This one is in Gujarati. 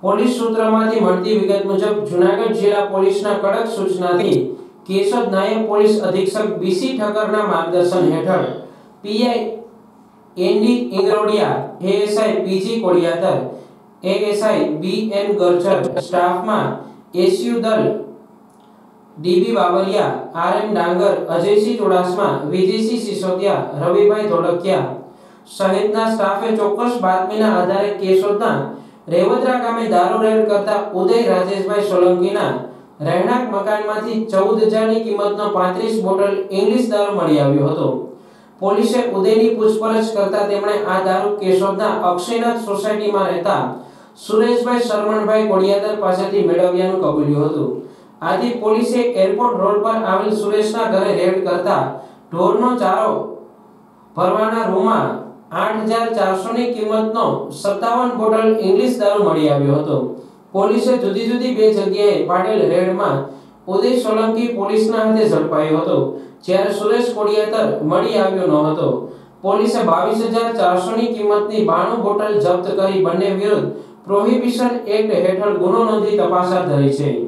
પોલીસ સૂત્રોમાંથી મળતી વિગત મુજબ જૂનાગઢ જિલ્લા પોલીસના કડક સૂચનાથી કેશોદ નાયબ પોલીસ અધિક્ષક બીસી ઠક્કરના માર્ગદર્શન હેઠળ PI ND Ingrodiya, ASI PG Kodiyatar, ASI BN Garjar સ્ટાફમાં SU Dal DB Babariya, RM Dangar, Ajaysinh Chudasama, Vijaysinh Sisodia, રવિભાઈ ધોળકિયા સહિતના સ્ટાફે ચોક્કસ બાતમીના આધારે કેશોદના રેવદરા ગામે દારૂ રેડ કરતા ઉદય રાજેશભાઈ સોલંકીના રહેણાંક મકાનમાંથી 14,000 ની કિંમતનો 35 બોટલ ઇંગ્લિશ દારૂ મળી આવ્યો હતો। પોલીસે ઉદયની પૂછપરછ કરતા તેમણે આ દારૂ કેશોદના અક્ષયનાથ સોસાયટીમાં રહેતા સુરેશભાઈ શરમણભાઈ કોડિયાદર પાસેથી મેળવ્યાનું કબૂલ્યું હતું। આથી પોલીસે એરપોર્ટ રોડ પર આવેલ સુરેશના ઘરે રેડ કરતા ઢોરનો ચારો ભરવાના રૂમમાં 8,400 ની કિંમતનો 57 બોટલ ઇંગ્લિશ દારૂ મળી આવ્યો હતો। પોલીસે જુદી જુદી બે જગ્યાએ પાડેલ રેડમાં ઉદય સોલંકી પોલીસના હાથે ઝડપાયો હતો, જ્યારે સુરેશ કોડિયાતર મળી આવ્યો ન હતો। પોલીસે 22,400 ની કિંમતની 92 બોટલ જપ્ત કરી બંને વિરુદ્ધ પ્રોહિબિશન એક્ટ હેઠળ ગુનો નોંધી તપાસ હાથ ધરી છે।